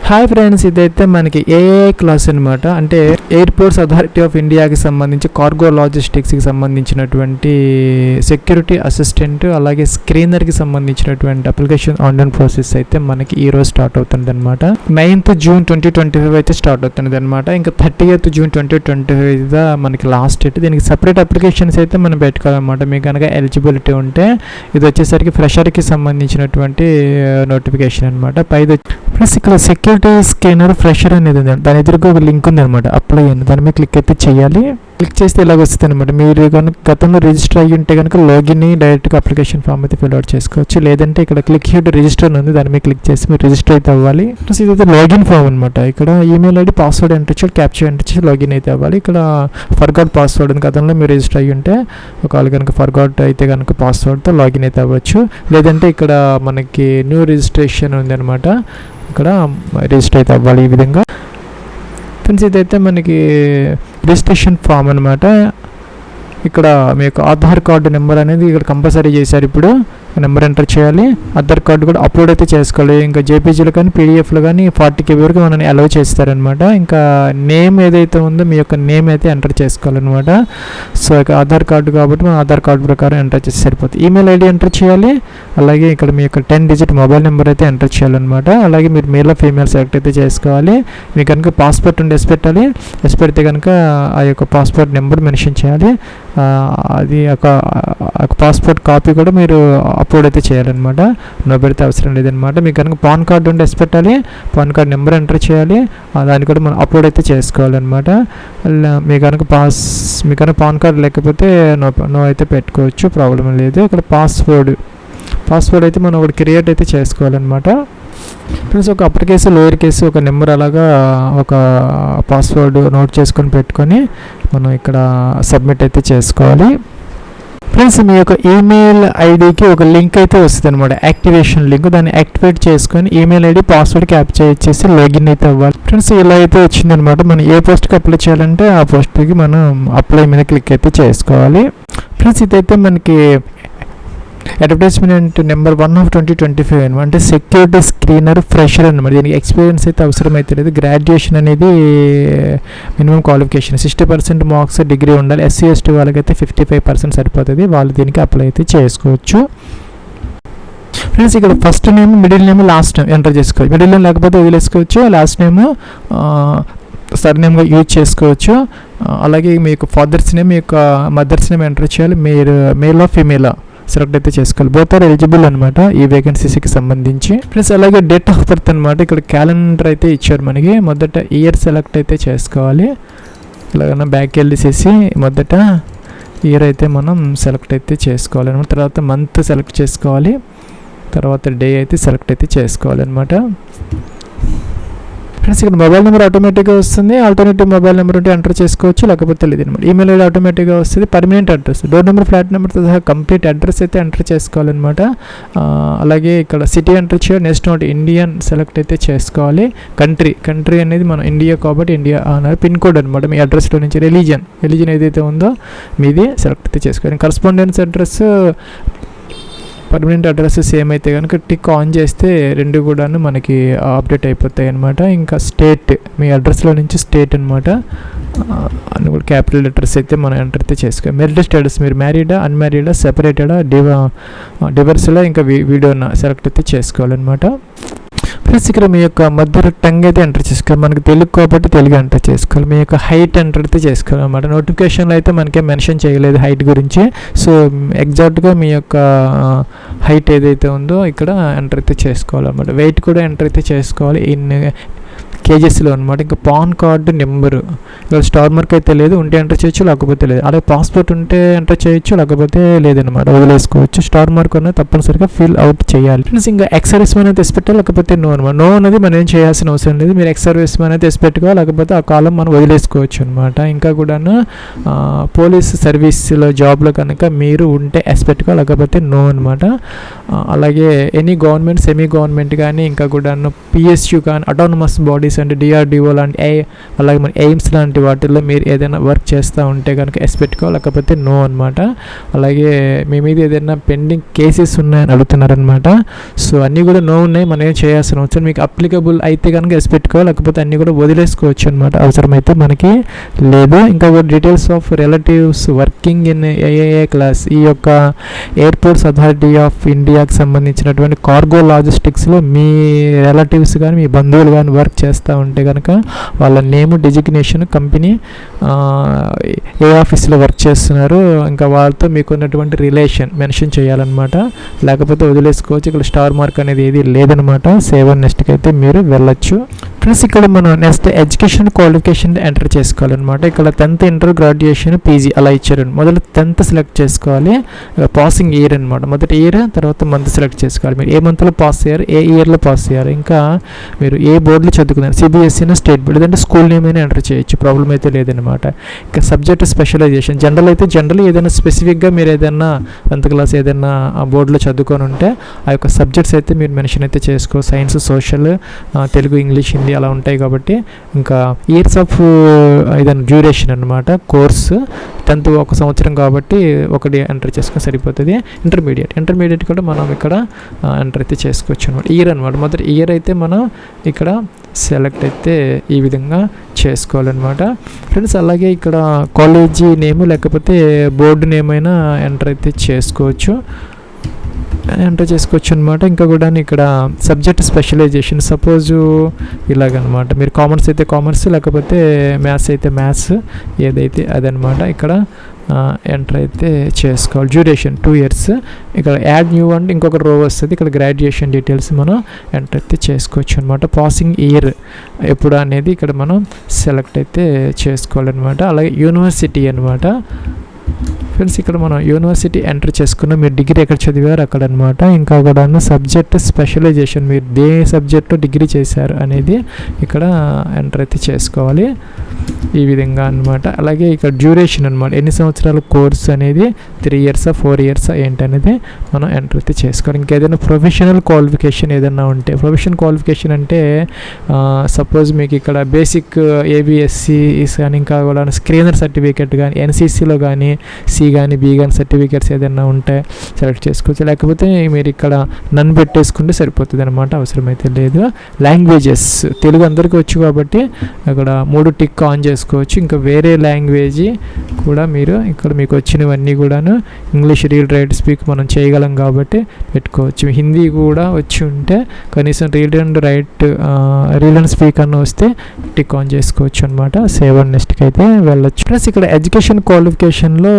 Hi friends, ఇదైతే మనకి ఏఏ క్లాస్ అనమాట. అంటే ఎయిర్పోర్ట్స్ అథారిటీ ఆఫ్ ఇండియాకి సంబంధించి కార్గో లాజిస్టిక్స్కి సంబంధించినటువంటి సెక్యూరిటీ అసిస్టెంట్ అలాగే స్క్రీనర్కి సంబంధించినటువంటి అప్లికేషన్ ఆన్లైన్ ప్రాసెస్ అయితే మనకి ఈ రోజు స్టార్ట్ అవుతుంది అనమాట. 9th June 2025 అయితే స్టార్ట్ అవుతుంది అనమాట. ఇంకా 30th June 2025 మనకి లాస్ట్ డేట్. దీనికి సపరేట్ అప్లికేషన్స్ అయితే మనం పెట్టుకోవాలన్నమాట. మీకు కనుక ఎలిజిబిలిటీ ఉంటే ఇది వచ్చేసరికి ఫ్రెషర్కి సంబంధించినటువంటి నోటిఫికేషన్ అనమాట. పైది ప్లస్ ఇక్కడ సెక్యూరిటీ స్కానర్ ఫ్రెషర్ అనేది ఉంది, దాని ఎదురుగా ఒక లింక్ ఉంది అనమాట. అప్లై అని దాని మీద క్లిక్ అయితే చేయాలి. క్లిక్ చేస్తే ఇలాగ వస్తుంది అనమాట. మీరు కనుక గతంలో రిజిస్టర్ అయ్యి ఉంటే కనుక లాగిన్ డైరెక్ట్గా అప్లికేషన్ ఫామ్ అయితే ఫిల్ అవుట్ చేసుకోవచ్చు. లేదంటే ఇక్కడ క్లిక్ హియర్ టు రిజిస్టర్ ఉంది, దాని మీద క్లిక్ చేసి మీరు రిజిస్టర్ అయితే అవ్వాలి. ప్లస్ ఇదైతే లాగిన్ ఫామ్ అనమాట. ఇక్కడ ఈమెయిల్ ఐడి పాస్వర్డ్ ఎంటర్ చేయాలి, క్యాప్చర్ ఎంటర్ చేసి లాగిన్ అయితే అవ్వాలి. ఇక్కడ ఫర్గాట్ పాస్వర్డ్ ఉంది, గతంలో మీరు రిజిస్టర్ అయ్యి ఉంటే ఒకవేళ కనుక ఫర్గాట్ అయితే కనుక పాస్వర్డ్తో లాగిన్ అయితే అవ్వచ్చు. లేదంటే ఇక్కడ మనకి న్యూ రిజిస్ట్రేషన్ ఉంది అనమాట, ఇక్కడ రిజిస్టర్ అయితే అవ్వాలి. ఈ విధంగా ఫ్రెండ్స్ ఇదైతే మనకి రిజిస్ట్రేషన్ ఫామ్ అనమాట. ఇక్కడ మీకు ఆధార్ కార్డు నెంబర్ అనేది ఇక్కడ కంపల్సరీ చేశారు. ఇప్పుడు నెంబర్ ఎంటర్ చేయాలి. ఆధార్ కార్డు కూడా అప్లోడ్ అయితే చేసుకోవాలి. ఇంకా జేపీజీలో కానీ పీడిఎఫ్లో కానీ 40 KB వరకు మనల్ని అలౌ చేస్తారనమాట. ఇంకా నేమ్ ఏదైతే ఉందో మీ యొక్క నేమ్ అయితే ఎంటర్ చేసుకోవాలన్నమాట. సో ఇక ఆధార్ కార్డు కాబట్టి మనం ఆధార్ కార్డు ప్రకారం ఎంటర్ చేసి సరిపోతుంది. ఈమెయిల్ ఐడి ఎంటర్ చేయాలి. అలాగే ఇక్కడ మీ యొక్క 10 digit మొబైల్ నెంబర్ అయితే ఎంటర్ చేయాలన్నమాట. అలాగే మీరు మేల్ ఫీమేల్ సెలెక్ట్ అయితే చేసుకోవాలి. మీకు కనుక పాస్పోర్ట్ ఉండి ఎస్ పెట్టాలి. ఎస్ పెడితే కనుక ఆ యొక్క పాస్పోర్ట్ నెంబర్ మెన్షన్ చేయాలి. అది ఒక పాస్పోర్ట్ కాపీ కూడా మీరు అప్లోడ్ అయితే చేయాలన్నమాట. నో పెడితే అవసరం లేదనమాట. మీకు కనుక పాన్ కార్డు ఉంటే ఎస్ పెట్టాలి. పాన్ కార్డ్ నెంబర్ ఎంటర్ చేయాలి. దాన్ని కూడా మనం అప్లోడ్ అయితే చేసుకోవాలన్నమాట. మీకు కనుక పాన్ కార్డు లేకపోతే నో అయితే పెట్టుకోవచ్చు, ప్రాబ్లం లేదు. ఇక్కడ పాస్వర్డ్ అయితే మనం ఒకటి క్రియేట్ అయితే చేసుకోవాలన్నమాట. ప్లస్ ఒక అప్పర్ కేసు లోయర్ కేసు ఒక నెంబర్ అలాగా ఒక పాస్వర్డ్ నోట్ చేసుకొని పెట్టుకొని మనం ఇక్కడ సబ్మిట్ అయితే చేసుకోవాలి. ఫ్రెండ్స్ మీ యొక్క ఈమెయిల్ ఐడికి ఒక లింక్ అయితే వస్తుంది అనమాట, యాక్టివేషన్ లింక్. దాన్ని యాక్టివేట్ చేసుకొని ఈమెయిల్ ఐడి పాస్వర్డ్ క్యాప్చర్ ఇచ్చేసి లాగిన్ అయితే అవ్వాలి. ఫ్రెండ్స్ ఇలా అయితే వచ్చిందనమాట. మనం ఏ పోస్ట్కి అప్లై చేయాలంటే ఆ పోస్ట్కి మనం అప్లై మీద క్లిక్ అయితే చేసుకోవాలి. ఫ్రెండ్స్ ఇదైతే మనకి అడ్వర్టైజ్మెంట్ నెంబర్ 1 of 2025 అనమాట. అంటే సెక్యూరిటీ స్క్రీనర్ ఫ్రెషర్ అనమాట. దీనికి ఎక్స్పీరియన్స్ అయితే అవసరం అయితే లేదు. గ్రాడ్యుయేషన్ అనేది మినిమం క్వాలిఫికేషన్ 60% మార్క్స్ డిగ్రీ ఉండాలి. SC ST వాళ్ళకైతే 55% సరిపోతుంది. వాళ్ళు దీనికి అప్లై అయితే చేసుకోవచ్చు. ఫ్రెండ్స్ ఇక్కడ first name, middle name, last name enter చేసుకోవచ్చు. మిడిల్ నేమ్ లేకపోతే వదిలేసుకోవచ్చు. లాస్ట్ నేమ్ సర్నేమ్గా యూజ్ చేసుకోవచ్చు. అలాగే మీ యొక్క ఫాదర్స్ నేమ్, మీ యొక్క మదర్స్ నేమ్ ఎంటర్ చేయాలి. మీరు మేల్ ఫీమేల్ సెలెక్ట్ అయితే చేసుకోవాలి. బోత్ ఆర్ ఎలిజిబుల్ అనమాట ఈ వేకెన్సీస్కి సంబంధించి. ప్లస్ అలాగే డేట్ ఆఫ్ బర్త్ అనమాట. ఇక్కడ క్యాలెండర్ అయితే ఇచ్చారు మనకి. మొదట ఇయర్ సెలెక్ట్ అయితే చేసుకోవాలి. ఇలాగన్నా బ్యాక్ వెళ్ళేసేసి మొదట ఇయర్ అయితే మనం సెలెక్ట్ అయితే చేసుకోవాలి అనమాట. తర్వాత మంత్ సెలెక్ట్ చేసుకోవాలి. తర్వాత డే అయితే సెలెక్ట్ అయితే చేసుకోవాలన్నమాట. ఫ్రెండ్స్ ఇక్కడ మొబైల్ నెంబర్ ఆటోమేటిక్గా వస్తుంది. ఆల్టర్నేటివ్ మొబైల్ నెంబర్ ఉంటే ఎంటర్ చేసుకోవచ్చు, లేకపోతే లేదు అనమాట. ఈమెయిల్ ఐడి ఆటోమేటిక్గా వస్తుంది. Permanent address, door number, flat నెంబర్తో సహా కంప్లీట్ అడ్రస్ అయితే ఎంటర్ చేసుకోవాలన్నమాట. అలాగే ఇక్కడ సిటీ ఎంటర్ చేయాలి. నెక్స్ట్ నోట్ ఇండియన్ సెలెక్ట్ అయితే చేసుకోవాలి. కంట్రీ అనేది మనం ఇండియా కాబట్టి ఇండియా అన్నారు. పిన్ కోడ్ అనమాట మీ అడ్రస్లో నుంచి. రిలీజన్ ఏదైతే ఉందో మీది సెలెక్ట్ అయితే చేసుకోవాలి. Correspondence address, permanent address same అయితే కనుక టిక్ ఆన్ చేస్తే రెండు కూడాను మనకి అప్డేట్ అయిపోతాయి అనమాట. ఇంకా స్టేట్, మీ అడ్రస్లో నుంచి స్టేట్ అనమాట. అని కూడా క్యాపిటల్ లెటర్స్ అయితే మనం ఎంటర్ అయితే చేసుకోవాలి. మెరిట్ స్టేటస్, మీరు మ్యారీడా, అన్మ్యారీడా, సెపరేటెడా, డివర్స్లా, ఇంకా వీడియోనా సెలెక్ట్ అయితే చేసుకోవాలన్నమాట. ప్లస్ ఇక్కడ మీ యొక్క మదర్ టంగ్ అయితే ఎంటర్ చేసుకోవాలి. మనకి తెలుగు కాబట్టి తెలుగు ఎంటర్ చేసుకోవాలి. మీ యొక్క హైట్ ఎంటర్ అయితే చేసుకోవాలి అనమాట. నోటిఫికేషన్లో అయితే మనకే మెన్షన్ చేయలేదు హైట్ గురించి. సో ఎగ్జాక్ట్గా మీ యొక్క హైట్ ఏదైతే ఉందో ఇక్కడ ఎంటర్ అయితే చేసుకోవాలన్నమాట. వెయిట్ కూడా ఎంటర్ అయితే చేసుకోవాలి ఇన్ కేజెస్లో అనమాట. ఇంకా పాన్ కార్డు నెంబరు ఇక్కడ స్టార్ మార్క్ అయితే లేదు, ఉంటే ఎంటర్ చేయొచ్చు, లేకపోతే లేదు. అలాగే పాస్పోర్ట్ ఉంటే ఎంటర్ చేయొచ్చు, లేకపోతే లేదనమాట, వదిలేసుకోవచ్చు. స్టార్ మార్క్ అనేది తప్పనిసరిగా ఫిల్ అవుట్ చేయాలి. ఫ్రెండ్స్ ఇంకా ఎక్స్ సర్వీస్ మ్యాన్ అయితే తెసి పెట్టాలి, లేకపోతే నో అనమాట. నో అనేది మనం ఏం చేయాల్సిన అవసరం లేదు. మీరు ఎక్స్ సర్వీస్ మ్యాన్ అయితే తెసి పెట్టుకోవాలి, లేకపోతే ఆ కాలం మనం వదిలేసుకోవచ్చు అనమాట. ఇంకా కూడాను పోలీస్ సర్వీస్లో జాబ్లో కనుక మీరు ఉంటే ఎస్ పెట్టుకోవాలి, లేకపోతే నో అనమాట. అలాగే ఎనీ గవర్నమెంట్ సెమీ గవర్నమెంట్ కానీ ఇంకా కూడా పిఎస్యు కానీ అటానమస్ బాడీస్ అంటే డిఆర్డిఓ లాంటి అలాగే మన ఎయిమ్స్ లాంటి వాటిల్లో మీరు ఏదైనా వర్క్ చేస్తూ ఉంటే కనుక ఎస్ పెట్టుకోవాలి, లేకపోతే నో అనమాట. అలాగే మీ మీద ఏదైనా పెండింగ్ కేసెస్ ఉన్నాయని అడుగుతున్నారనమాట. సో అన్నీ కూడా నో ఉన్నాయి, మనం ఏం చేయాల్సిన అవసరం. మీకు అప్లికబుల్ అయితే కనుక ఎస్ పెట్టుకోవాలి, లేకపోతే అన్నీ కూడా వదిలేసుకోవచ్చు అనమాట, అవసరమైతే మనకి లేదు. ఇంకా details of relatives working in AAA class, ఈ యొక్క ఎయిర్పోర్ట్స్ అథారిటీ ఆఫ్ ఇండియాకి సంబంధించినటువంటి కార్గో లాజిస్టిక్స్లో మీ రిలేటివ్స్ కానీ మీ బంధువులు కానీ వర్క్ చేస్తూ ఉంటే కనుక వాళ్ళ నేమ్, డెజిగ్నేషన్, కంపెనీ ఏ ఆఫీస్లో వర్క్ చేస్తున్నారు, ఇంకా వాళ్ళతో మీకు ఉన్నటువంటి రిలేషన్ మెన్షన్ చేయాలన్నమాట, లేకపోతే వదిలేసుకోవచ్చు. ఇక్కడ స్టార్ మార్క్ అనేది ఏది లేదనమాట. సేవ్ అండ్ నెక్స్ట్కి అయితే మీరు వెళ్ళొచ్చు. ఫ్రెండ్స్ ఇక్కడ మనం నెక్స్ట్ ఎడ్యుకేషన్ క్వాలిఫికేషన్ ఎంటర్ చేసుకోవాలన్నమాట. ఇక్కడ 10th ఇంటర్, గ్రాడ్యుయేషన్, పీజీ అలా ఇచ్చారు. మొదలు 10th సెలెక్ట్ చేసుకోవాలి, పాసింగ్ ఇయర్ అనమాట. మొదటి ఇయర్, తర్వాత మంత్ సెలెక్ట్ చేసుకోవాలి. మీరు ఏ మంత్లో పాస్ అయ్యారు, ఏ ఇయర్లో పాస్ అయ్యారు, ఇంకా మీరు ఏ బోర్డులో చదువుకున్నారు, సిబిఎస్ఈనా స్టేట్ బోర్డు, లేదంటే స్కూల్ నేమ్ అయినా ఎంటర్ చేయొచ్చు, ప్రాబ్లం అయితే లేదనమాట. ఇంకా సబ్జెక్ట్ స్పెషలైజేషన్, జనరల్ అయితే జనరల్, ఏదైనా స్పెసిఫిక్గా మీరు ఏదైనా 10th క్లాస్ ఏదైనా ఆ బోర్డులో చదువుకొని ఉంటే ఆ యొక్క సబ్జెక్ట్స్ అయితే మీరు మెన్షన్ అయితే చేసుకో. Science, social, Telugu, English, Hindi అలా ఉంటాయి కాబట్టి. ఇంకా ఇయర్స్ ఆఫ్ ఏదైనా డ్యూరేషన్ అనమాట, కోర్సు 10th 1 సంవత్సరం కాబట్టి ఒకటి ఎంటర్ చేసుకొని సరిపోతుంది. ఇంటర్మీడియట్ కూడా మనం ఇక్కడ ఎంటర్ అయితే చేసుకోవచ్చు అనమాట. ఇయర్ అనమాట, మొదటి ఇయర్ అయితే మనం ఇక్కడ సెలెక్ట్ అయితే ఈ విధంగా చేసుకోవాలన్నమాట ఫ్రెండ్స్. అలాగే ఇక్కడ కాలేజీ నేమ్ లేకపోతే బోర్డు నేమ్ అయినా ఎంటర్ అయితే చేసుకోవచ్చు అనమాట. ఇంకా కూడా ఇక్కడ సబ్జెక్ట్ స్పెషలైజేషన్, సపోజు ఇలాగనమాట. మీరు కామర్స్ అయితే కామర్స్, లేకపోతే మ్యాథ్స్ అయితే మ్యాథ్స్, ఏదైతే అదనమాట. ఇక్కడ ఎంటర్ అయితే చేసుకోవాలి. Duration 2 years. ఇక్కడ యాడ్ న్యూ అంటే ఇంకొక రో వస్తుంది. ఇక్కడ గ్రాడ్యుయేషన్ డీటెయిల్స్ మనం ఎంటర్ అయితే చేసుకోవచ్చు అనమాట. పాసింగ్ ఇయర్ ఎప్పుడు అనేది ఇక్కడ మనం సెలెక్ట్ అయితే చేసుకోవాలన్నమాట. అలాగే యూనివర్సిటీ అనమాట ఫ్రెండ్స్. ఇక్కడ మనం యూనివర్సిటీ ఎంటర్ చేసుకున్నాం, మీరు డిగ్రీ ఎక్కడ చదివారు అక్కడ అనమాట. ఇంకా కూడా సబ్జెక్ట్ స్పెషలైజేషన్, మీరు ఏ సబ్జెక్ట్లో డిగ్రీ చేశారు అనేది ఇక్కడ ఎంటర్ అయితే చేసుకోవాలి ఈ విధంగా అనమాట. అలాగే ఇక్కడ డ్యూరేషన్ అనమాట, ఎన్ని సంవత్సరాల కోర్స్ అనేది 3 years 4 years ఏంటనేది మనం ఎంటర్ అయితే చేసుకోవాలి. ఇంకేదైనా ప్రొఫెషనల్ క్వాలిఫికేషన్ ఏదైనా ఉంటే, ప్రొఫెషనల్ క్వాలిఫికేషన్ అంటే సపోజ్ మీకు ఇక్కడ బేసిక్ ఏబిఎస్సి కానీ ఇంకా కూడా స్క్రీనర్ సర్టిఫికేట్ కానీ ఎన్సిసిలో కానీ సి కానీ బి కానీ సర్టిఫికేట్స్ ఏదైనా ఉంటే సెలెక్ట్ చేసుకోవచ్చు, లేకపోతే మీరు ఇక్కడ నన్ను పెట్టేసుకుంటే సరిపోతుంది అనమాట, అవసరమైతే లేదు. లాంగ్వేజెస్, తెలుగు అందరికీ వచ్చు కాబట్టి అక్కడ 3 టిక్ ఆన్ చేసుకోవచ్చు. ఇంకా వేరే లాంగ్వేజ్ కూడా మీరు ఇక్కడ మీకు వచ్చినవన్నీ కూడాను ఇంగ్లీష్ రీడ్ రైట్ స్పీక్ మనం చేయగలం కాబట్టి పెట్టుకోవచ్చు. హిందీ కూడా వచ్చి ఉంటే కనీసం read and right read and speak అన్న వస్తే టిక్ ఆన్ చేసుకోవచ్చు అనమాట. సేవ్ అండ్ నెక్స్ట్కి అయితే వెళ్ళొచ్చు. ప్లస్ ఇక్కడ ఎడ్యుకేషన్ క్వాలిఫికేషన్లో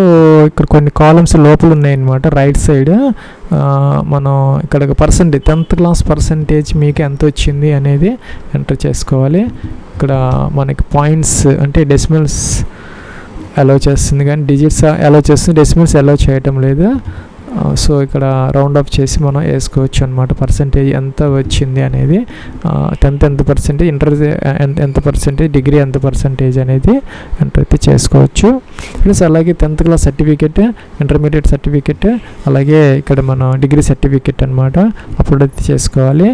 ఇక్కడ కొన్ని కాలమ్స్ లోపల ఉన్నాయన్నమాట. రైట్ సైడ్ మనం ఇక్కడ పర్సంటేజ్ 10th క్లాస్ పర్సంటేజ్ మీకు ఎంత వచ్చింది అనేది ఎంటర్ చేసుకోవాలి. ఇక్కడ మనకి పాయింట్స్ అంటే డెసిమల్స్ అలౌ చేస్తుంది కానీ డిజిట్స్ అలౌ చేస్తుంది, డెసిమల్స్ అలౌ చేయటం లేదు. సో ఇక్కడ రౌండ్ ఆఫ్ చేసి మనం వేసుకోవచ్చు అనమాట పర్సంటేజ్ ఎంత వచ్చింది అనేది. 10th ఎంత పర్సెంటేజ్, ఇంటర్ ఎంత పర్సెంటేజ్, డిగ్రీ ఎంత పర్సెంటేజ్ అనేది ఎంటర్ అయితే చేసుకోవచ్చు ప్లస్. అలాగే 10th class certificate, intermediate certificate, అలాగే ఇక్కడ మనం డిగ్రీ సర్టిఫికేట్ అనమాట అప్లోడ్ అయితే చేసుకోవాలి.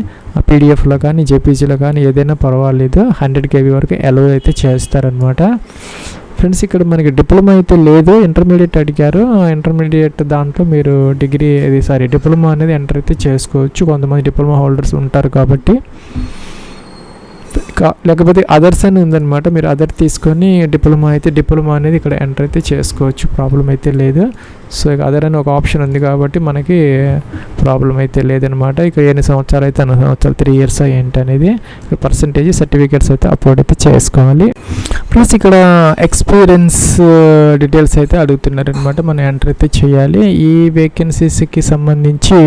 పీడిఎఫ్లో కానీ జేపీజీలో కానీ ఏదైనా పర్వాలేదు, 100 KB వరకు అలౌ అయితే చేస్తారనమాట ఫ్రెండ్స్. ఇక్కడ మనకి డిప్లొమా అయితే లేదు, ఇంటర్మీడియట్ అడిగారు. ఇంటర్మీడియట్ దాంట్లో మీరు డిప్లొమా అనేది ఎంటర్ అయితే చేసుకోవచ్చు. కొంతమంది డిప్లొమా హోల్డర్స్ ఉంటారు కాబట్టి. లేకపోతే అదర్స్ అని ఉందన్నమాట, మీరు అదర్ తీసుకొని డిప్లొమా అయితే డిప్లొమా అనేది ఇక్కడ ఎంటర్ అయితే చేసుకోవచ్చు, ప్రాబ్లం అయితే లేదు. సో ఇక అదర్ అని ఒక ఆప్షన్ ఉంది కాబట్టి మనకి ప్రాబ్లం అయితే లేదనమాట. ఇక ఎన్ని సంవత్సరాలు అయితే అన్ని సంవత్సరాలు 3 years ఏంటనేది ఇక్కడ పర్సంటేజ్ సర్టిఫికేట్స్ అయితే అప్లోడ్ అయితే చేసుకోవాలి. ప్లస్ ఇక్కడ ఎక్స్పీరియన్స్ డీటెయిల్స్ అయితే అడుగుతున్నారనమాట, మనం ఎంటర్ అయితే చేయాలి. ఈ వేకెన్సీస్కి సంబంధించి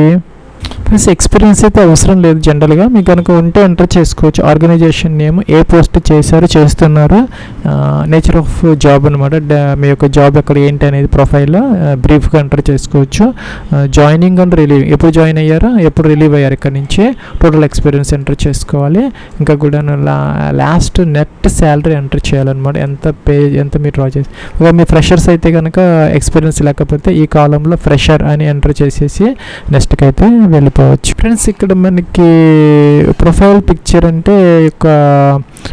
ఫ్రెండ్స్ ఎక్స్పీరియన్స్ అయితే అవసరం లేదు జనరల్గా, మీకు కనుక ఉంటే ఎంటర్ చేసుకోవచ్చు. ఆర్గనైజేషన్ నేమ్, ఏ పోస్ట్ చేస్తున్నారు, నేచర్ ఆఫ్ జాబ్ అనమాట, మీ యొక్క జాబ్ ఎక్కడ ఏంటి అనేది ప్రొఫైల్లో బ్రీఫ్గా ఎంటర్ చేసుకోవచ్చు. జాయినింగ్ అండ్ రిలీవింగ్, ఎప్పుడు జాయిన్ అయ్యారో ఎప్పుడు రిలీవ్ అయ్యారు ఇక్కడ నుంచి, టోటల్ ఎక్స్పీరియన్స్ ఎంటర్ చేసుకోవాలి. ఇంకా కూడా లాస్ట్ నెట్ శాలరీ ఎంటర్ చేయాలన్నమాట, ఎంత మీరు డ్రా చేసి. మీ ఫ్రెషర్స్ అయితే కనుక ఎక్స్పీరియన్స్ లేకపోతే ఈ కాలంలో ఫ్రెషర్ అని ఎంటర్ చేసేసి నెక్స్ట్కి అయితే వెళ్ళిపోవచ్చు. ఫ్రెండ్స్ ఇక్కడ మనకి ప్రొఫైల్ పిక్చర్ అంటే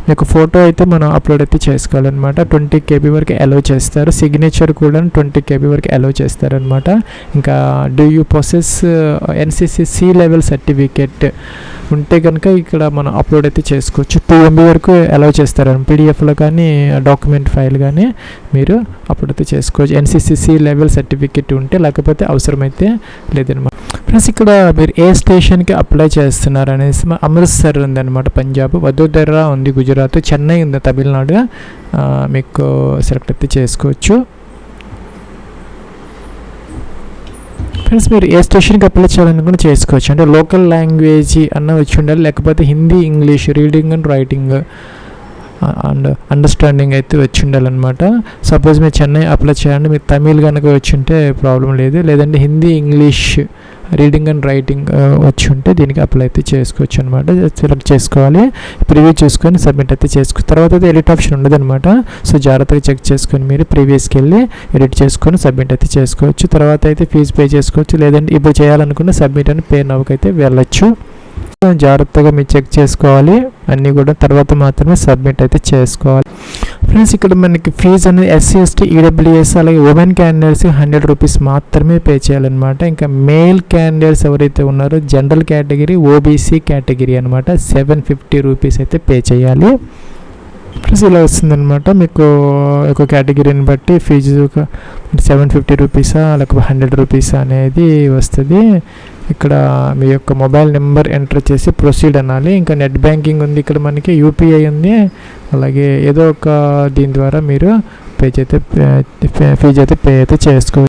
మీకు ఫోటో అయితే మనం అప్లోడ్ అయితే చేసుకోవాలన్నమాట. 20 KB వరకు అలో చేస్తారు. సిగ్నేచర్ కూడా 20 KB వరకు అలో చేస్తారనమాట. ఇంకా do you possess NCC C level certificate ఉంటే కనుక ఇక్కడ మనం అప్లోడ్ అయితే చేసుకోవచ్చు. 2 MB వరకు అలో చేస్తారు, పీడిఎఫ్లో కానీ డాక్యుమెంట్ ఫైల్ కానీ మీరు అప్లోడ్ అయితే చేసుకోవచ్చు. NCC C లెవెల్ సర్టిఫికేట్ ఉంటే, లేకపోతే అవసరమైతే లేదనమాట. ఫ్రెండ్స్ ఇక్కడ మీరు ఏ స్టేషన్కి అప్లై చేస్తున్నారు అనేసి, అమృత్సర్ ఉందన్నమాట పంజాబ్, వదోదర ఉంది గుజరాత్, చెన్నై ఉంది తమిళనాడు, మీకు సెలెక్ట్ అయితే చేసుకోవచ్చు. ఫ్రెండ్స్ మీరు ఏ స్టేషన్కి అప్లై చేయాలని కూడా చేసుకోవచ్చు. అంటే లోకల్ లాంగ్వేజ్ అన్న వచ్చి ఉండాలి, లేకపోతే Hindi, English, reading and writing and understanding అయితే వచ్చి ఉండాలన్నమాట. సపోజ్ మీరు చెన్నై అప్లై చేయండి, మీరు తమిళ్ కనుక వచ్చి ఉంటే ప్రాబ్లం లేదు, లేదంటే Hindi, English, reading and writing వచ్చి ఉంటే దీనికి అప్లై అయితే చేసుకోవచ్చు అనమాట. సెలెక్ట్ చేసుకోవాలి, ప్రివ్యూ చూసుకొని సబ్మిట్ అయితే చేసుకో. తర్వాత అయితే ఎడిట్ ఆప్షన్ ఉండదన్నమాట. సో జాగ్రత్తగా చెక్ చేసుకొని మీరు ప్రీవియస్కి వెళ్ళి ఎడిట్ చేసుకొని సబ్మిట్ అయితే చేసుకోవచ్చు. తర్వాత అయితే ఫీజు పే చేసుకోవచ్చు, లేదంటే ఇప్పుడు చేయాలనుకున్న సబ్మిట్ అని పే నవ్వుకి అయితే వెళ్ళచ్చు. జాగ్రత్తగా మీరు చెక్ చేసుకోవాలి అన్నీ కూడా, తర్వాత మాత్రమే సబ్మిట్ అయితే చేసుకోవాలి. ఫ్రెండ్స్ ఇక్కడ మనకి ఫీజు అనేది SC ST EWS అలాగే ఉమెన్ క్యాండిడేట్స్ 100 రూపీస్ మాత్రమే పే చేయాలన్నమాట. ఇంకా మేల్ క్యాండిడేట్స్ ఎవరైతే ఉన్నారో జనరల్ కేటగిరీ, OBC కేటగిరీ అనమాట, 750 రూపీస్ అయితే పే చేయాలి. ఫ్రెండ్స్ ఇలా వస్తుందన్నమాట, మీకు ఒక కేటగిరీని బట్టి ఫీజు 750 రూపీసా లేకపోతే 100 రూపీసా అనేది వస్తుంది. ఇక్కడ మీ యొక్క మొబైల్ నెంబర్ ఎంటర్ చేసి ప్రొసీడ్ అనాలి. ఇంకా నెట్ బ్యాంకింగ్ ఉంది, ఇక్కడ మనకి UPI ఉంది, అలాగే ఏదో ఒక దీని ద్వారా మీరు ఫీజు అయితే పే అయితే చేసుకోవచ్చు.